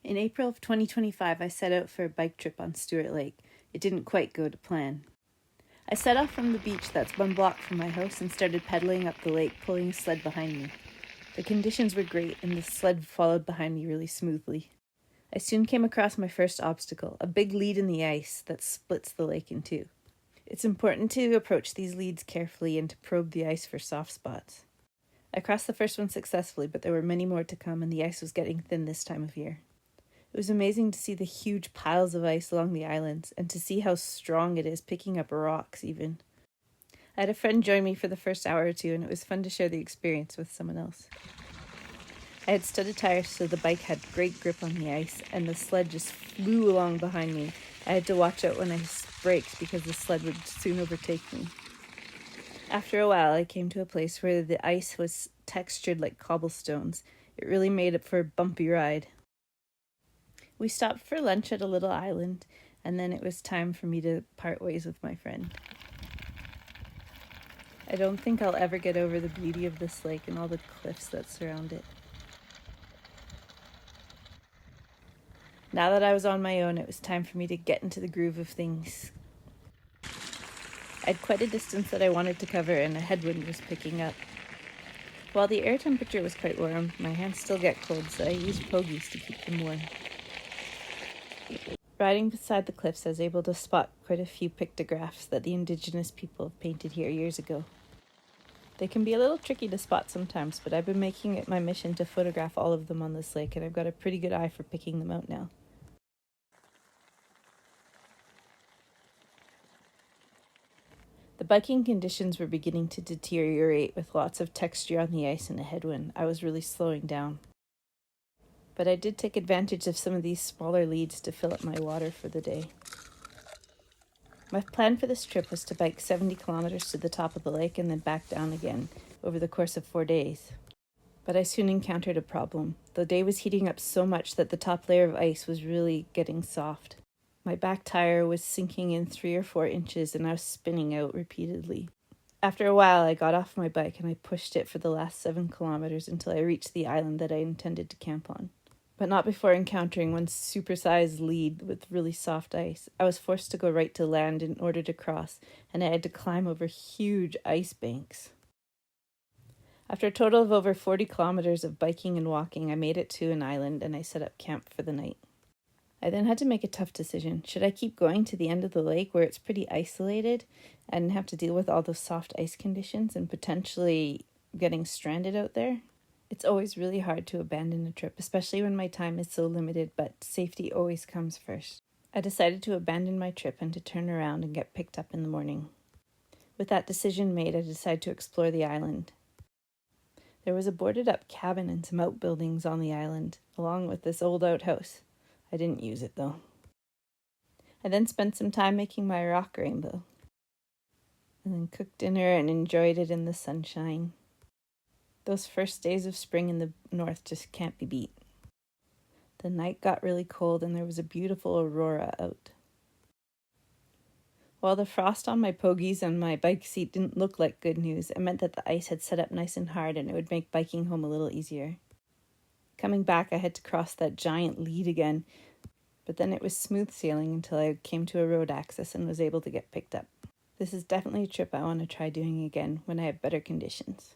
In April of 2025, I set out for a bike trip on Stuart Lake. It didn't quite go to plan. I set off from the beach that's 1 block from my house and started pedaling up the lake, pulling a sled behind me. The conditions were great and the sled followed behind me really smoothly. I soon came across my first obstacle, a big lead in the ice that splits the lake in two. It's important to approach these leads carefully and to probe the ice for soft spots. I crossed the first one successfully, but there were many more to come and the ice was getting thin this time of year. It was amazing to see the huge piles of ice along the islands and to see how strong it is, picking up rocks even. I had a friend join me for the first hour or two and it was fun to share the experience with someone else. I had studded tires so the bike had great grip on the ice and the sled just flew along behind me. I had to watch out when I braked because the sled would soon overtake me. After a while, I came to a place where the ice was textured like cobblestones. It really made it for a bumpy ride. We stopped for lunch at a little island, and then it was time for me to part ways with my friend. I don't think I'll ever get over the beauty of this lake and all the cliffs that surround it. Now that I was on my own, it was time for me to get into the groove of things. I had quite a distance that I wanted to cover, and a headwind was picking up. While the air temperature was quite warm, my hands still get cold, so I used pogies to keep them warm. Riding beside the cliffs, I was able to spot quite a few pictographs that the indigenous people have painted here years ago. They can be a little tricky to spot sometimes, but I've been making it my mission to photograph all of them on this lake, and I've got a pretty good eye for picking them out now. The biking conditions were beginning to deteriorate with lots of texture on the ice and a headwind. I was really slowing down. But I did take advantage of some of these smaller leads to fill up my water for the day. My plan for this trip was to bike 70 kilometers to the top of the lake and then back down again over the course of 4 days. But I soon encountered a problem. The day was heating up so much that the top layer of ice was really getting soft. My back tire was sinking in 3 or 4 inches and I was spinning out repeatedly. After a while, I got off my bike and I pushed it for the last 7 kilometers until I reached the island that I intended to camp on. But not before encountering one supersized lead with really soft ice. I was forced to go right to land in order to cross, and I had to climb over huge ice banks. After a total of over 40 kilometers of biking and walking, I made it to an island and I set up camp for the night. I then had to make a tough decision. Should I keep going to the end of the lake where it's pretty isolated and have to deal with all those soft ice conditions and potentially getting stranded out there? It's always really hard to abandon a trip, especially when my time is so limited, but safety always comes first. I decided to abandon my trip and to turn around and get picked up in the morning. With that decision made, I decided to explore the island. There was a boarded-up cabin and some outbuildings on the island, along with this old outhouse. I didn't use it, though. I then spent some time making my rock rainbow, and then cooked dinner and enjoyed it in the sunshine. Those first days of spring in the north just can't be beat. The night got really cold and there was a beautiful aurora out. While the frost on my pogies and my bike seat didn't look like good news, it meant that the ice had set up nice and hard and it would make biking home a little easier. Coming back, I had to cross that giant lead again, but then it was smooth sailing until I came to a road access and was able to get picked up. This is definitely a trip I want to try doing again when I have better conditions.